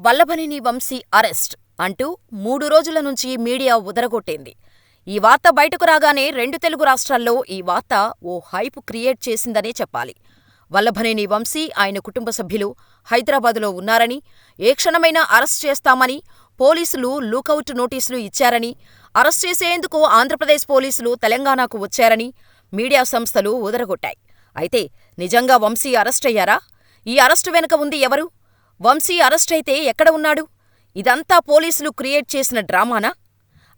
Vallabhaneni Vamsi arrest అంటూ 3 రోజుల నుంచి మీడియా ఉదరగొట్టింది. ఈ వార్త బయటకు రాగానే 2 తెలుగు రాష్ట్రాల్లో ఈ వార్త ఓ హైప్ క్రియేట్ చేసిందనే చెప్పాలి. వల్లభనేని వంశీ, ఆయన కుటుంబ సభ్యులు హైదరాబాదులో ఉన్నారని, ఏ క్షణమైనా అరెస్ట్ చేస్తామని పోలీసులు లుకౌట్ నోటీసులు ఇచ్చారని, అరెస్ట్ చేసేందుకు ఆంధ్రప్రదేశ్ పోలీసులు తెలంగాణకు వచ్చారని మీడియా సంస్థలు ఊదరగొట్టాయి. అయితే నిజంగా వంశీ అరెస్టయ్యారా? ఈ అరెస్టు వెనుక ఉంది ఎవరు? వంశీ అరెస్టయితే ఎక్కడ ఉన్నాడు? ఇదంతా పోలీసులు క్రియేట్ చేసిన డ్రామానా?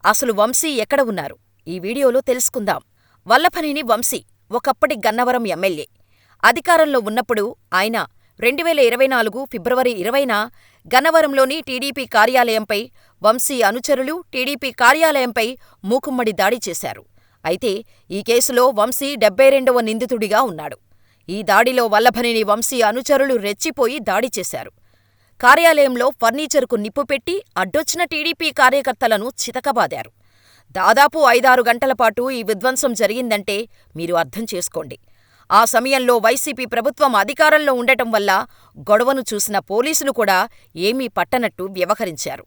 అసలు వంశీ ఎక్కడ ఉన్నారు? ఈ వీడియోలో తెలుసుకుందాం. వల్లభనేని వంశీ ఒకప్పటి గన్నవరం ఎమ్మెల్యే. అధికారంలో ఉన్నప్పుడు ఆయన 2024 ఫిబ్రవరి 20న గన్నవరంలోని టీడీపీ కార్యాలయంపై వంశీ అనుచరులు టీడీపీ కార్యాలయంపై మూకుమ్మడి దాడి చేశారు. అయితే ఈ కేసులో వంశీ 72వ నిందితుడిగా ఉన్నాడు. ఈ దాడిలో వల్లభనేని వంశీ అనుచరులు రెచ్చిపోయి దాడి చేశారు. కార్యాలయంలో ఫర్నిచర్కు నిప్పుపెట్టి అడ్డొచ్చిన టీడీపీ కార్యకర్తలను చితకబాదారు. దాదాపు 5-6 గంటలపాటు ఈ విధ్వంసం జరిగిందంటే మీరు అర్థం చేసుకోండి. ఆ సమయంలో వైసీపీ ప్రభుత్వం అధికారంలో ఉండటం వల్ల గొడవను చూసిన పోలీసులు కూడా ఏమీ పట్టనట్టు వ్యవహరించారు.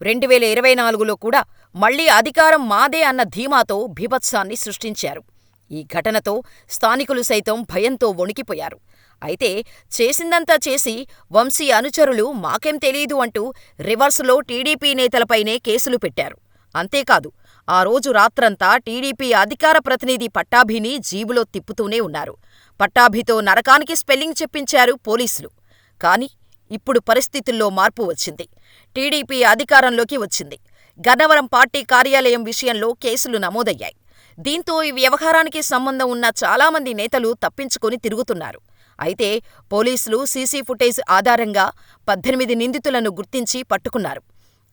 2024లో కూడా మళ్లీ అధికారం మాదే అన్న ధీమాతో బీభత్సాన్ని సృష్టించారు. ఈ ఘటనతో స్థానికులు సైతం భయంతో వణికిపోయారు. అయితే చేసిందంతా చేసి వంశీ అనుచరులు మాకేం తెలీదు అంటూ రివర్సులో టీడీపీ నేతలపైనే కేసులు పెట్టారు. అంతేకాదు, ఆ రోజు రాత్రంతా టీడీపీ అధికార ప్రతినిధి పట్టాభిని జీబులో తిప్పుతూనే ఉన్నారు. పట్టాభితో నరకానికి స్పెల్లింగ్ చెప్పించారు పోలీసులు. కానీ ఇప్పుడు పరిస్థితుల్లో మార్పు వచ్చింది. టీడీపీ అధికారంలోకి వచ్చింది. గన్నవరం పార్టీ కార్యాలయం విషయంలో కేసులు నమోదయ్యాయి. దీంతో ఈ వ్యవహారానికి సంబంధం ఉన్న చాలామంది నేతలు తప్పించుకుని తిరుగుతున్నారు. అయితే పోలీసులు సీసీ ఫుటేజ్ ఆధారంగా 18 నిందితులను గుర్తించి పట్టుకున్నారు.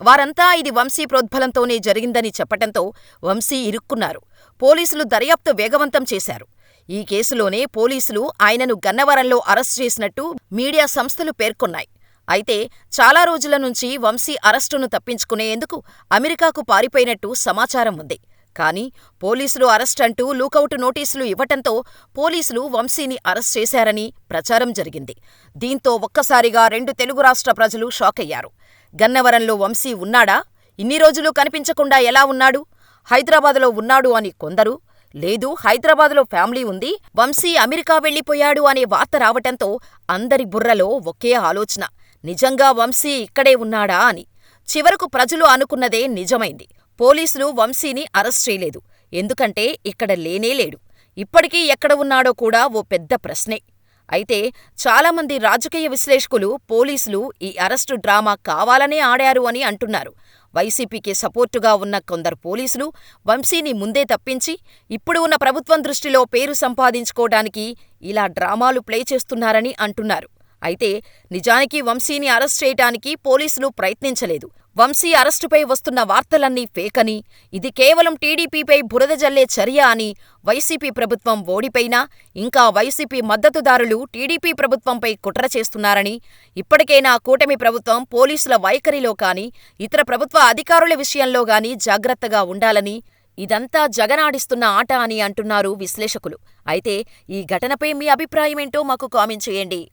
వారంతా ఇది వంశీ ప్రోద్బలంతోనే జరిగిందని చెప్పటంతో వంశీ ఇరుక్కున్నారు. పోలీసులు దర్యాప్తు వేగవంతం చేశారు. ఈ కేసులోనే పోలీసులు ఆయనను గన్నవరంలో అరెస్ట్ చేసినట్టు మీడియా సంస్థలు పేర్కొన్నాయి. అయితే చాలా రోజుల నుంచి వంశీ అరెస్టును తప్పించుకునేందుకు అమెరికాకు పారిపోయినట్టు సమాచారం ఉంది. కానీ పోలీసులు అరెస్ట్ అంటూ లుకౌట్ నోటీసులు ఇవ్వటంతో పోలీసులు వంశీని అరెస్ట్ చేశారని ప్రచారం జరిగింది. దీంతో ఒక్కసారిగా 2 తెలుగు రాష్ట్ర ప్రజలు షాకయ్యారు. గన్నవరంలో వంశీ ఉన్నాడా? ఇన్ని రోజులు కనిపించకుండా ఎలా ఉన్నాడు? హైదరాబాదులో ఉన్నాడు అని కొందరు, లేదు హైదరాబాదులో ఫ్యామిలీ ఉంది, వంశీ అమెరికా వెళ్లిపోయాడు అనే వార్త రావటంతో అందరి బుర్రలో ఒకే ఆలోచన, నిజంగా వంశీ ఇక్కడే ఉన్నాడా అని. చివరకు ప్రజలు అనుకున్నదే నిజమైంది. పోలీసులు వంశీని అరెస్ట్ చేయలేదు. ఎందుకంటే ఇక్కడ లేనేలేడు. ఇప్పటికీ ఎక్కడ ఉన్నాడో కూడా ఓ పెద్ద ప్రశ్నే. అయితే చాలామంది రాజకీయ విశ్లేషకులు పోలీసులు ఈ అరెస్టు డ్రామా కావాలనే ఆడారు అని అంటున్నారు. వైసీపీకి సపోర్టుగా ఉన్న కొందరు పోలీసులు వంశీని ముందే తప్పించి ఇప్పుడు ఉన్న ప్రభుత్వం దృష్టిలో పేరు సంపాదించుకోవడానికి ఇలా డ్రామాలు ప్లే చేస్తున్నారని అంటున్నారు. అయితే నిజానికి వంశీని అరెస్ట్ చేయటానికి పోలీసులు ప్రయత్నించలేదు. వంశీ అరెస్టుపై వస్తున్న వార్తలన్నీ ఫేకని, ఇది కేవలం టీడీపీపై బురద జల్లే చర్య అని వైసీపీ ప్రభుత్వం ఓడిపోయినా ఇంకా వైసీపీ మద్దతుదారులు టీడీపీ ప్రభుత్వంపై కుట్ర చేస్తున్నారని, ఇప్పటికైనా కూటమి ప్రభుత్వం పోలీసుల వైఖరిలో కానీ ఇతర ప్రభుత్వ అధికారుల విషయంలో గానీ జాగ్రత్తగా ఉండాలని, ఇదంతా జగనాడిస్తున్న ఆట అని అంటున్నారు విశ్లేషకులు. అయితే ఈ ఘటనపై మీ అభిప్రాయమేంటో మాకు కామెంట్ చేయండి.